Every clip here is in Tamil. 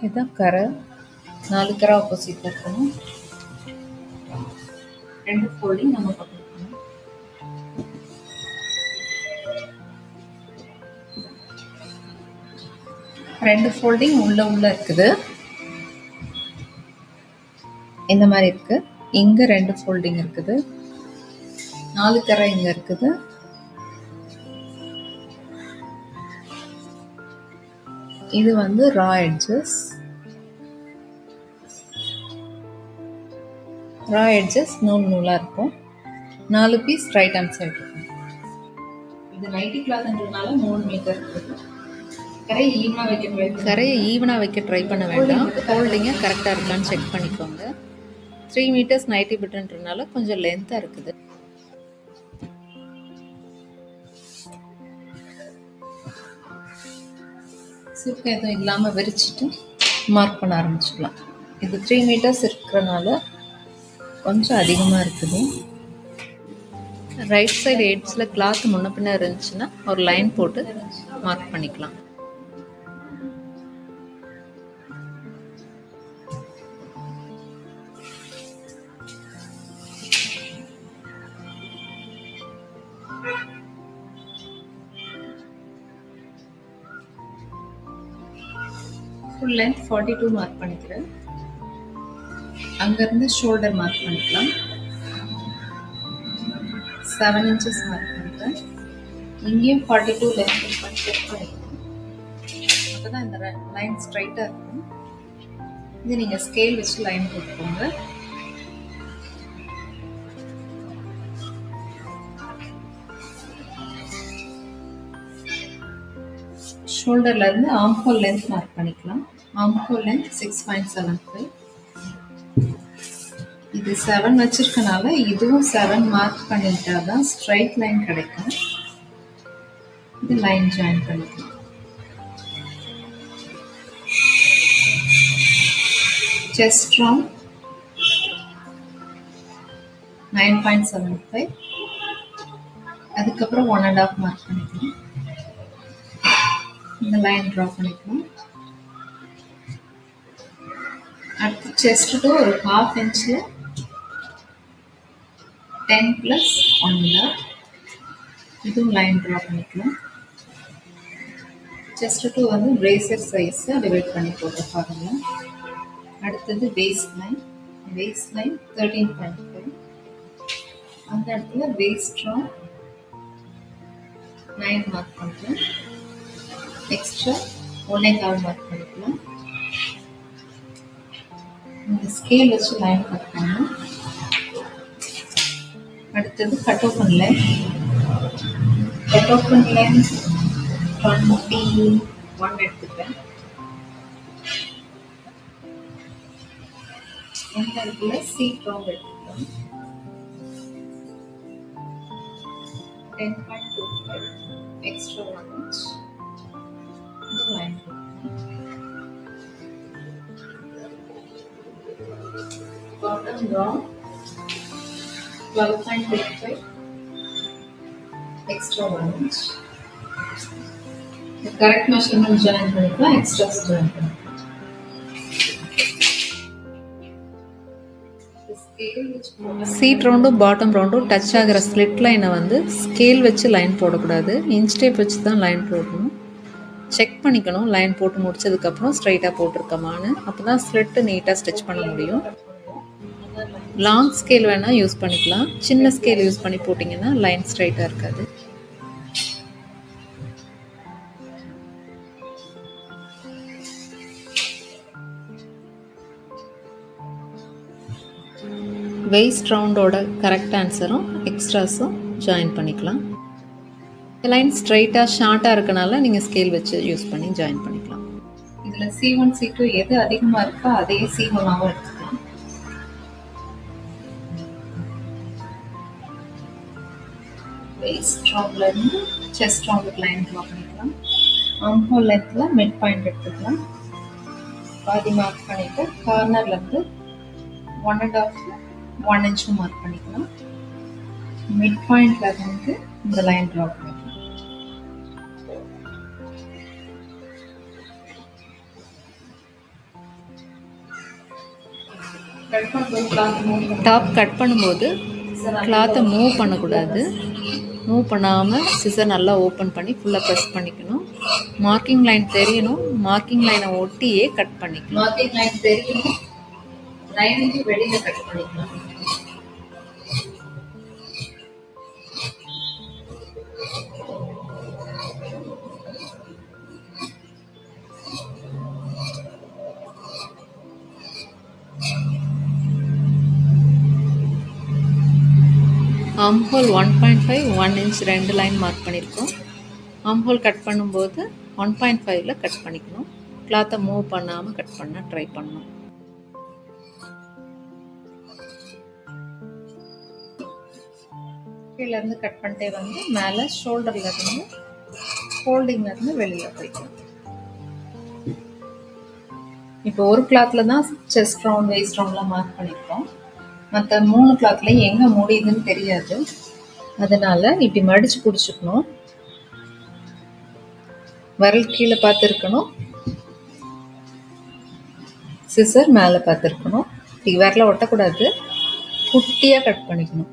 இதுதான் கரை. 4 கரை ஆப்போசிட்ல இருக்கணும். 2 ஃபோல்டிங் நம்ம பண்ணிக்கணும். ரெண்டு ஃபோல்டிங் உள்ள இருக்குது. இந்த மாதிரி இருக்கு. இங்க 2 ஃபோல்டிங் இருக்குது. 4 கரை இங்க இருக்குது. இது வந்து ரா எட்ஜஸ். ரா எட்ஜஸ் நூலா இருக்கும். 4 பீஸ் ரைட் ஹேண்ட் சைடு இருக்கும். இது நைட்டி கிளாத்ன்றதுனால 3 மீட்டர் இருக்குது. கரையை ஈவனா வைக்க ட்ரை பண்ண வேண்டாம். ஹோல்டிங்க கரெக்டா இருக்கான்னு செக் பண்ணிக்கோங்க. 3 மீட்டர்ஸ் நைட்டி பிட்ன்றதுனால கொஞ்சம் லென்த்தா இருக்குது. சுருக்க எதுவும் இல்லாம விரிச்சிட்டு மார்க் பண்ண ஆரம்பிச்சுக்கலாம். இது 3 மீட்டர்ஸ் இருக்கிறனால கொஞ்சம் அதிகமா இருக்குது. ரைட் சைடு எட்ஜ்ல கிளாத் முன்ன பின்ன இருந்துச்சுன்னா ஒரு லைன் போட்டு மார்க் பண்ணிக்கலாம். ஃபுல் லென்த் 42 மார்க் பண்ணிக்கிறேன். அங்கிருந்து ஷோல்டர் மார்க் பண்ணிக்கலாம். 7 இன்ச்சஸ் மார்க் பண்ணுறேன். இங்கேயும் 42 லென்த் செக் பண்ணிக்கலாம். அப்போதான் இந்த லைன் ஸ்ட்ரைட்டாக இருக்கும். இது நீங்கள் ஸ்கேல் வச்சு லைன் போட்டுக்கோங்க. ஷோல்டர்ல இருந்து ஆம்ஹோல் லென்த் மார்க் பண்ணிக்கலாம். Armhole length 6.75. இது 7 வச்சிருக்கனால இதுவும் 7 மார்க் பண்ணிட்டாதான் ஸ்ட்ரைட் லைன் கிடைக்கும். இது லைன் ஜாயின் பண்ணிக்கலாம். Chest round 9.75. அதுக்கப்புறம் 1.5 மார்க் பண்ணிக்கலாம். இந்த லைன் ட்ரா பண்ணிக்கலாம். அடுத்து செஸ்ட் டு ஒரு 1/2 இன்ச்ல 10 + 1.5. இதுவும் லைன் ட்ரா பண்ணிக்கலாம். செஸ்ட் டு வந்து பிரேசர் சைஸ் டிவைட் பண்ணி போட்டு பாருங்க. அடுத்தது வேஸ்ட் லைன். Waste line 13.5. அந்த இடத்துல வேஸ்ட் ரவுண்ட் 9 மார்க் பண்ணுறேன். எக்ஸ்ட்ரா 1.25 மார்க் பண்ணிக்கலாம். இந்த ஸ்கேல் வச்சு லைன் கட் பண்ணணும். அடுத்தது cut open line. Cut open line 21 எடுத்துக்கிறேன். இந்த இடத்துல சீட் ரவுண்ட் எடுத்துக்கலாம். 10.25 எக்ஸ்ட்ரா 1 inch. இந்த line bottom round 12.25 extra 1 inch. The correct measurement join பண்ணிக்கலாம். extras join பண்ணிக்கலாம். சீட் ரவுண்டும் பாட்டம் ரவுண்டும் டச் ஆகிற ஸ்லிட் லைனை வந்து ஸ்கேல் வச்சு லைன் போடக்கூடாது. இன்ச் டேப் வச்சு தான் லைன் போடணும். செக் பண்ணிக்கணும் லைன் போட்டு முடிச்சதுக்கப்புறம் ஸ்ட்ரைட்டாக போட்டிருக்கமான்னு. அப்போ தான் ஸ்லிட்டு நீட்டாக ஸ்டிச் பண்ண முடியும். லாங் ஸ்கேல் வேணால் யூஸ் பண்ணிக்கலாம். சின்ன ஸ்கேல் யூஸ் பண்ணி போட்டிங்கன்னா லைன் ஸ்ட்ரைட்டாக இருக்காது. வெயிஸ்ட் ரவுண்டோட கரெக்ட் ஆன்சரும் எக்ஸ்ட்ராஸும் ஜாயின் பண்ணிக்கலாம். லைன் ஸ்ட்ரைட்டாக ஷார்ட்டாக இருக்கனால நீங்கள் ஸ்கேல் வச்சு யூஸ் பண்ணி ஜாயின் பண்ணிக்கலாம். இதில் C1 C2 எது அதிகமாக இருக்கோ அதே C1ஆகவும் எடுத்துக்கலாம். வெயிஸ்ட் ரவுண்ட்லேருந்து செஸ்ட் ரவுண்டுக்கு லைன் ட்ரா பண்ணிக்கலாம். ஆம்ஹோல் லென்த்தில் மிட் பாயிண்ட் எடுத்துக்கலாம். பாதி மார்க் பண்ணிவிட்டு கார்னர்லேருந்து 1 inch மார்க் பண்ணிக்கலாம். மிட் பாயிண்ட்ல இருந்து இந்த லைன் ட்ரா பண்ணிக்கலாம். டாப் கட் பண்ணும்போது கிளாத்தை மூவ் பண்ணக்கூடாது. மூவ் பண்ணாமல் சிசர் நல்லா ஓப்பன் பண்ணி ஃபுல்லாக ப்ரெஸ் பண்ணிக்கணும். மார்க்கிங் லைன் தெரியணும். மார்க்கிங் லைனை ஒட்டியே கட் பண்ணிக்கணும். மார்க்கிங் லைன் தெரியணும். லைனுக்கு வெளியில் கட் பண்ணிக்கலாம். ஆம்ஹோல் 1.5 1 இன்ச் 2 லைன் மார்க் பண்ணியிருக்கோம். ஆம்ஹோல் கட் பண்ணும்போது 1.5ல கட் பண்ணிக்கணும். கிளாத்தை மூவ் பண்ணாமல் கட் பண்ண ட்ரை பண்ணணும். கீழேருந்து கட் பண்ணிட்டே வந்து மேலே ஷோல்டர்லேருந்து ஃபோல்டிங்லேருந்து வெளியில் போய்க்கலாம். இப்போ ஒரு கிளாத்தில் தான் செஸ்ட் ரவுண்ட் வெயிஸ்ட் ரவுண்ட்லாம் மார்க் பண்ணியிருக்கோம். மற்ற 3 கிளாத்லையும் எங்கே முடியுதுன்னு தெரியாது. அதனால் இப்படி மடித்து பிடிச்சிக்கணும். விரல் கீழே பார்த்துருக்கணும். சிசர் மேலே பார்த்துருக்கணும். இப்படி விரலை ஒட்டக்கூடாது. குட்டியாக கட் பண்ணிக்கணும்.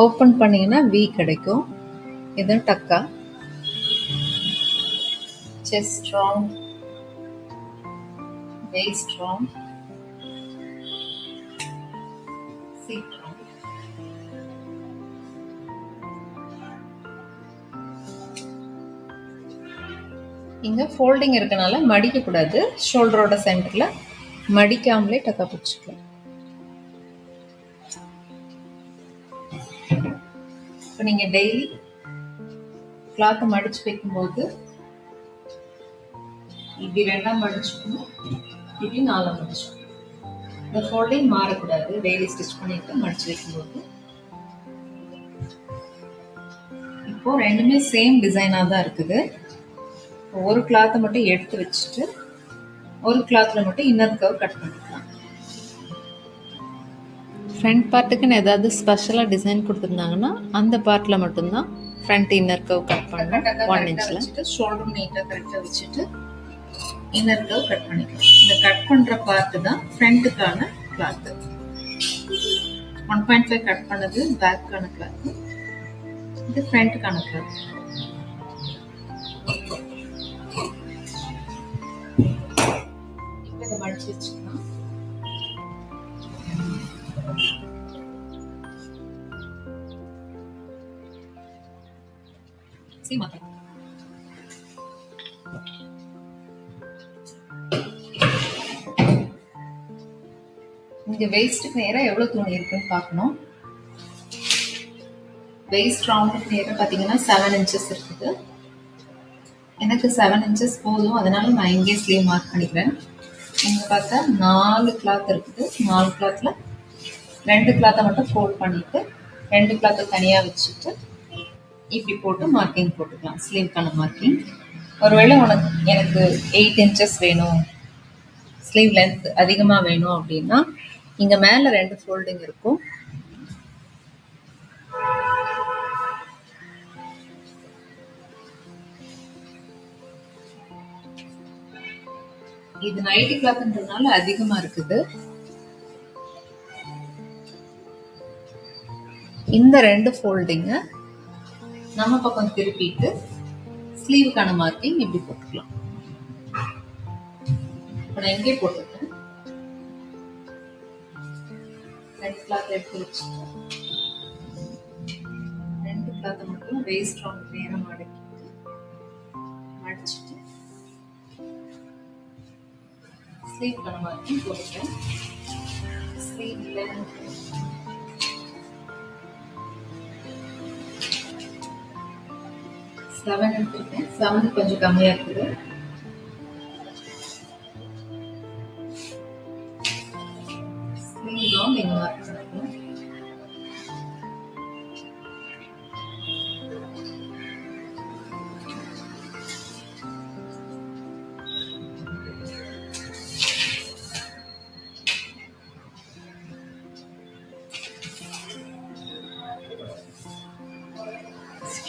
ஓப்பன் பண்ணிங்கன்னா வி கிடைக்கும். இது டக்கா. Chest round, waist round, seat round. இங்க ஃபோல்டிங் இருக்கனால மடிக்க கூடாது. ஷோல்டரோட சென்டர்ல மடிக்காமலே டக்கா பிடிச்சிக்கலாம். இப்போ நீங்க டெய்லி கிளாத்தை மடிச்சு வைக்கும்போது இப்படி 2ஆ மடிச்சுக்கணும். இப்படி 4ஆ மடிச்சுக்கணும். இந்த ஃபோல்டிங் மாறக்கூடாது. டெய்லி ஸ்டிச் பண்ணிட்டு மடிச்சு வைக்கும்போது. இப்போ ரெண்டுமே சேம் டிசைனாக தான் இருக்குது. ஒரு கிளாத்தை மட்டும் எடுத்து வச்சுட்டு ஒரு கிளாத்தில் மட்டும் இன்னர் கர்வ் கட் பண்ணிக்கலாம். ஃப்ரண்ட் பார்ட்டுக்குன்னு ஏதாவது ஸ்பெஷலாக டிசைன் கொடுத்துருந்தாங்கன்னா அந்த பார்ட்டில் மட்டும்தான் ஃப்ரண்ட் இன்னர் கர்வ் கட் பண்ணணும். 1 இன்ச்சில் வச்சுட்டு ஷோல்டர் நீட்டாக கரெக்டாக வச்சுட்டு இன்னர் கர்வ் கட் பண்ணிக்கலாம். இந்த கட் பண்ணுற பார்ட்டு தான் ஃப்ரண்ட்டுக்கான கிளாத்து. 1.5 கட் பண்ணது பேக்கான கிளாத்து. இது ஃப்ரண்ட்டுக்கான கிளாத். இப்போ இதை மடிச்சு வச்சுக்கலாம். இங்க வெயிஸ்ட்டுக்கு நேராக எவ்வளோ துணி இருக்குன்னு பார்க்கணும். வெயிஸ்ட் ரவுண்டுக்கு நேராக பார்த்தீங்கன்னா 7 இன்ச்சஸ் இருக்குது. எனக்கு 7 இன்ச்சஸ் போதும். அதனால நான் இங்கே ஸ்லீவ் மார்க் பண்ணிக்கிறேன். இங்கே பார்த்தா 4 கிளாத் இருக்குது. 4 கிளாத்தில் 2 கிளாத்தை மட்டும் ஃபோல்ட் பண்ணிட்டு 2 கிளாத்தை தனியாக வச்சுட்டு இப்படி போட்டு மார்க்கிங் போட்டுக்கலாம். ஸ்லீவ்க்கான மார்க்கிங். ஒருவேளை எனக்கு 8 இன்ச்சஸ் வேணும், ஸ்லீவ் லென்த் அதிகமாக வேணும் அப்படின்னா இங்கே மேலே 2 ஃபோல்டிங் இருக்கும். இது நைட்டி கிளாத்ன்றதுனால அதிகமாக இருக்குது. இந்த 2 ஃபோல்டிங்கை நம்ம பக்கம் திருப்பிட்டு ஸ்லீவுக்கான மார்க்கிங் இப்படி போட்டுக்கலாம். இப்போ நான் எங்கே போட்டுருக்கேன், 2 கிளாத் எடுத்து வச்சுட்டு 2 கிளாத்தை மட்டும் வேஸ்ட் ரவுண்ட் நேரம் மடிச்சுட்டு ஸ்லீவுக்கான மார்க்கிங் போட்டுட்டேன். ஸ்லீவ் லென்த் 7 எடுத்துருக்கேன். 7 கொஞ்சம் கம்மியா இருக்குது. ஸ்லீவ் ரவுண்ட் இங்க மார்க் பண்ணிக்கலாம்.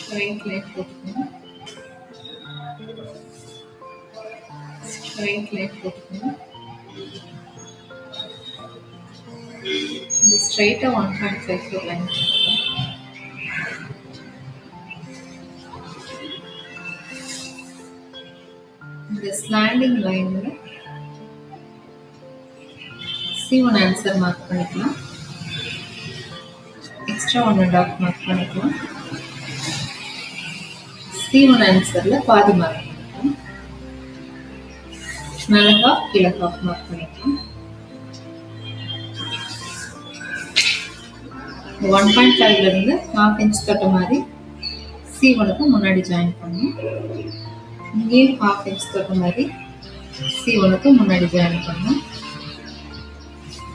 ஸ்ட்ரைட் லைன் போட்டுக்கணும். ஸ்ட்ரைட் லைன் போட்டுக்கணும். இந்த ஸ்ட்ரைட்டா 1.54 லைன் போட்டுக்கணும். இந்த ஸ்லாண்டிங் லைன்ல C1 ஆன்சர் மார்க் பண்ணிக்கலாம். எக்ஸ்ட்ரா 1.5 மார்க் பண்ணிக்கலாம். C1 ஆன்சர்ல பாதி மார்க் பண்ணிக்கலாம். மேல ஹாஃப் கீழே ஹாஃப் மார்க் பண்ணிக்கலாம். 1.5ல இருந்து 1/2 இன்ச் தொட்ட மாதிரி C1க்கு முன்னாடி ஜாயின் பண்ணணும். இங்கேயும் 1/2 இன்ச் தொட்ட மாதிரி C1க்கு முன்னாடி ஜாயின் பண்ணணும்.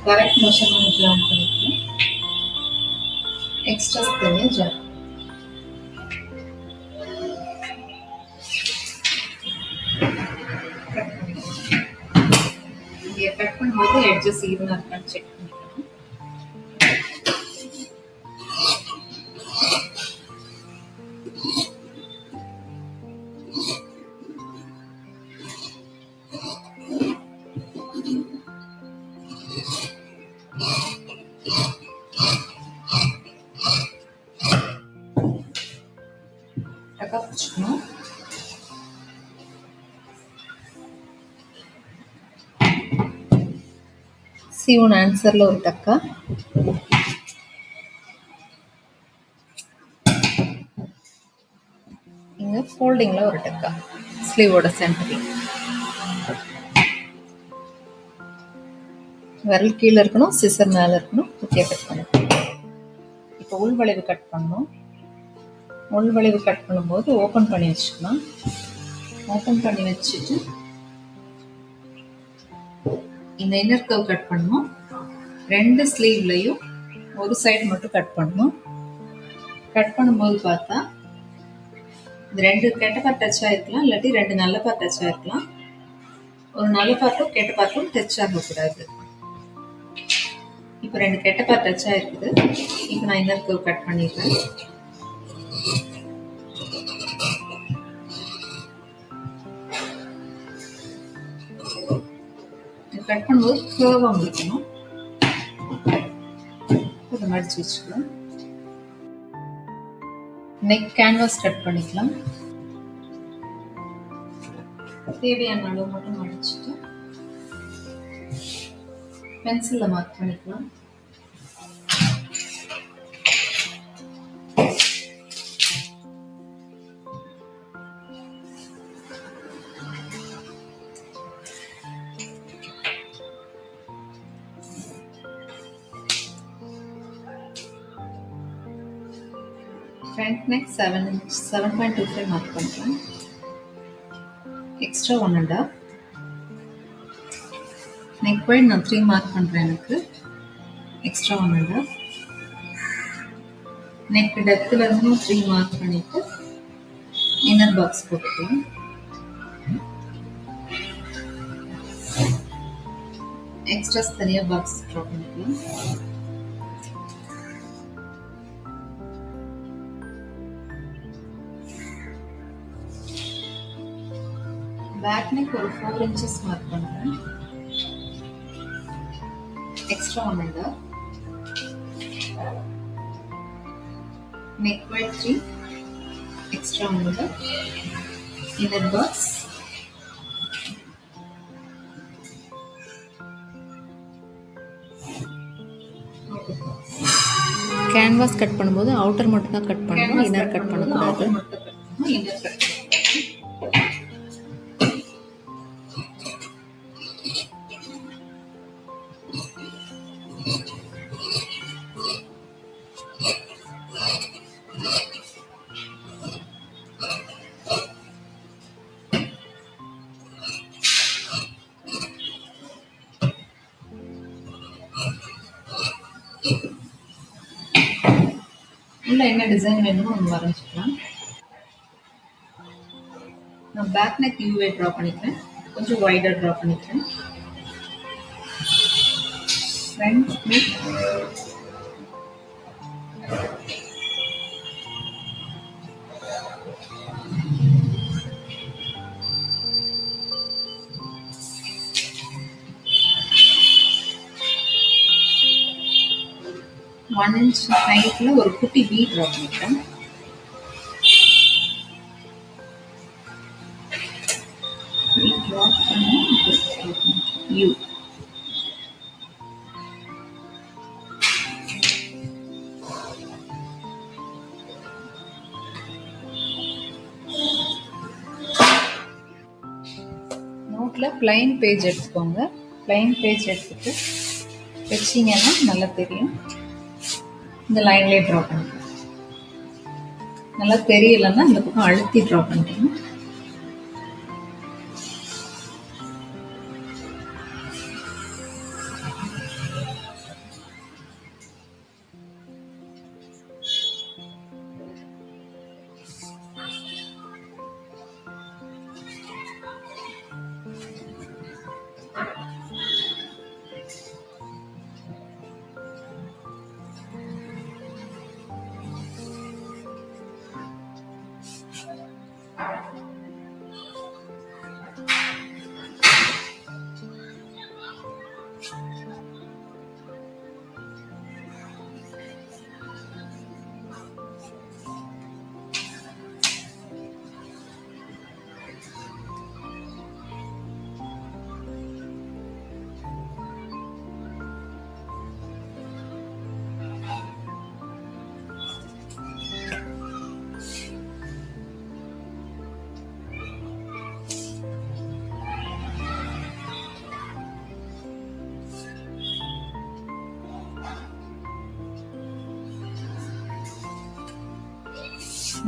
கரெக்ட் மெஷர்மெண்ட் ஜாயின் பண்ணிக்கலாம். எக்ஸ்ட்ராஸ் தனியாக ஜாயின். இங்கே கட் பண்ணும்போது எட்ஜஸ் ஈவனாக இருக்கான்னு செக் பண்ணிக்கலாம். டக்கா பிடிச்சிக்கணும். C1 ஆன்சர்ல ஒரு டக்கா, இங்க ஃபோல்டிங்ல ஒரு டக்கா, ஸ்லீவோட சென்டரில். விரல் கீழே இருக்கணும், சிசர் மேலே இருக்கணும். குட்டியாக கட் பண்ணணும். இப்போ உள்வளைவு கட் பண்ணணும். உள்வளைவு கட் பண்ணும்போது ஓப்பன் பண்ணி வச்சுக்கலாம். ஓப்பன் பண்ணி வச்சுட்டு இந்த இன்னர் கர்வ் கட் பண்ணணும். 2 ஸ்லீவ்லையும் ஒரு சைடு மட்டும் கட் பண்ணணும். கட் பண்ணும்போது பார்த்தா இந்த 2 கெட்ட பார்ட் டச் ஆகிருக்கலாம், இல்லாட்டி 2 நல்ல பார்ட் டச் ஆகிருக்கலாம். ஒரு நல்ல பார்ட்டும் கெட்ட பார்ட்டும் டச் ஆகக்கூடாது. இப்போ 2 கெட்ட பார்ட் டச் ஆகிருக்குது. இப்போ நான் இன்னர் கர்வ் கட் பண்ணிடுறேன். கட் பண்ணும்போது கர்வாக முடிக்கணும். இதை மடிச்சு வச்சுக்கலாம். நெக் கேன்வாஸ் கட் பண்ணிக்கலாம். தேவையான அளவு மட்டும் மடிச்சுட்டு பென்சில்ல மார்க் பண்ணிக்கலாம். ஃப்ரண்ட் நெக் 7.25 மார்க் பண்ணுறேன். எக்ஸ்ட்ரா 1.5. நெக் வைட் நான் 3 மார்க் பண்ணுறேன். எனக்கு எக்ஸ்ட்ரா 1.5. நெக் டெப்த்தில் இருந்தும் 3 மார்க் பண்ணிவிட்டு இன்னர் பாக்ஸ் போட்டுக்கலாம். எக்ஸ்ட்ராஸ் தனியாக பாக்ஸ் ட்ரா பண்ணிக்கலாம். பேக் நெக் ஒரு 4 inches மார்க் பண்ணுறேன். Extra 1.5. Neck wide 3, extra 1.5. Inner box. Canvas cut பண்ணும்போது அவுட்டர் மட்டும் தான் கட் பண்ணணும், இன்னர் கட் பண்ணக்கூடாது. இன்னர் கட் உள்ள என்ன டிசைன் வேணுமோ நம்ம வரைஞ்சிக்கலாம். நான் பேக் நெக் யூவே ட்ரா பண்ணிக்கிறேன். கொஞ்சம் வைடர் ட்ரா பண்ணிக்கிறேன். ஃப்ரண்ட் நெக் 1 inch ஹைட்ல ஒரு குட்டி V ட்ரா பண்ணிக்கிறேன். ட்ரா பண்ணி U. நோட்ல பிளைன் பேஜ் எடுத்துக்கோங்க. பிளைன் பேஜ் எடுத்துட்டு வச்சிங்கன்னா நல்லா தெரியும். இந்த லைன்லேயே ட்ரா பண்ணிக்கலாம். நல்லா தெரியலைன்னா இந்த பக்கம் அழுத்தி ட்ரா பண்ணிக்கணும்.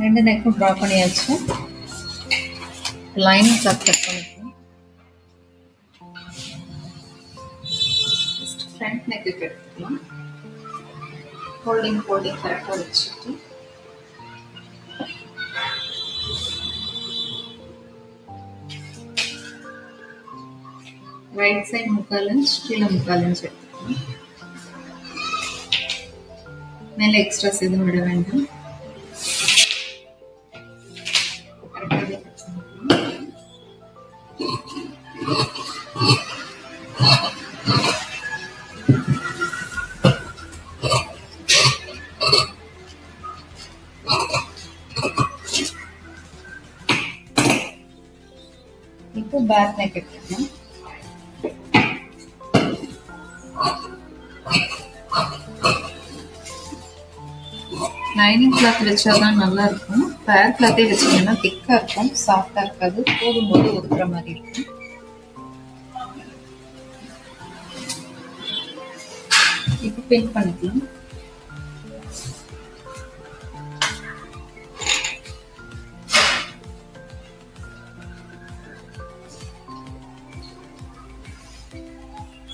ரெண்டு நெக்கும் ட்ரா பண்ணியாச்சு. லைனிங் கட் பண்ணிக்கலாம். ஃப்ரண்ட் நெக்கு எடுத்துக்கலாம். ஃபோல்டிங் கரெக்டாக வச்சுட்டு ரைட் சைடு 3/4 inch, கீழே 3/4 inch எடுத்துக்கலாம். மேலே எக்ஸ்ட்ராஸ் எதுவும் விட வேண்டாம். இப்போ பேக் நெக் எடுத்துக்கலாம். லைனிங் கிளாத் வச்சாதான் நல்லா இருக்கும். பேக் கிளாத்தே வச்சீங்கன்னா திக்கா இருக்கும், சாஃப்டா இருக்காது, போடும்போது ஒதுக்குற மாதிரி இருக்கும். இப்போ பின் பண்ணிக்கலாம்.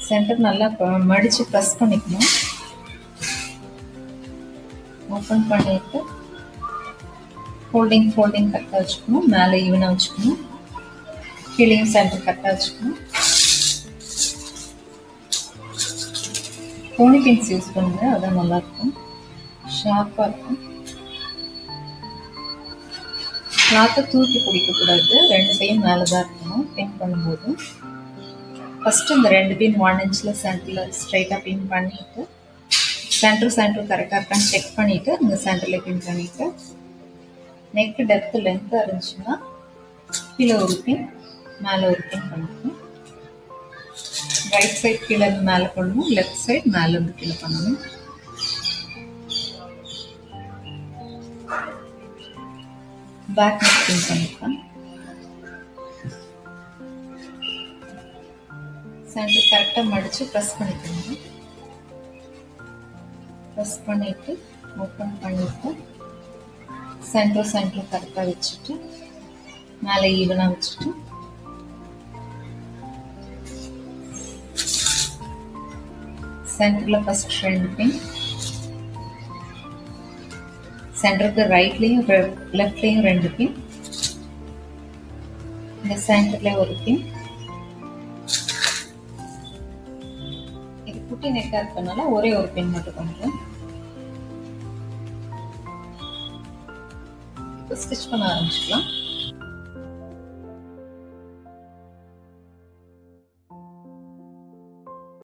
சென்டர் நல்லா மடிச்சு ப்ரெஸ் பண்ணிக்கணும். ஓப்பன் பண்ணிட்டு ஃபோல்டிங் கரெக்டாக வச்சுக்கணும். மேலே ஈவனாக வச்சுக்கணும். கீழேயும் சென்டர் கரெக்டாக வச்சுக்கணும். கோனி பின்ஸ் யூஸ் பண்ணுங்க, அதான் நல்லாயிருக்கும், ஷார்ப்பாக இருக்கும். கிளாத்தை தூக்கி பிடிக்கக்கூடாது, ரெண்டு கையும் மேலே தான் இருக்கணும் பின் பண்ணும்போது. ஃபஸ்ட்டு இந்த 2 பின் 1 inchல சென்டரில் ஸ்ட்ரைட்டாக பின் பண்ணிவிட்டு சென்டர் கரெக்டாக இருக்கான்னு செக் பண்ணிவிட்டு இந்த சென்டரில் பின் பண்ணிவிட்டு நெக்கு டெப்த்து லென்த்தாக இருந்துச்சுன்னா கீழே ஒரு பின் மேலே ஒரு பின் பண்ணிக்கணும். ரைட் சைட் கீழே மேலே பண்ணணும், லெஃப்ட் சைட் மேலேருந்து கீழே பண்ணணும். பேக் நெக் பின் பண்ணிக்கலாம். சென்டர் கரெக்டாக மடித்து ப்ரெஸ் பண்ணிக்கணும். ப்ரெஸ் பண்ணிவிட்டு ஓப்பன் பண்ணிவிட்டு சென்டர் கரெக்டாக வச்சுட்டு மேலே ஈவனாக வச்சுட்டு சென்டரில் ஃபஸ்ட் 2 பின், சென்டருக்கு ரைட்லேயும் லெஃப்ட்லேயும் 2 பின், இந்த சென்டரில் ஒரு பின். இது குட்டி நெக்காக இருக்கனால ஒரே ஒரு பின் மட்டும் பண்ணுறேன். இப்போ ஸ்டிச் பண்ண ஆரம்பிச்சுக்கலாம்.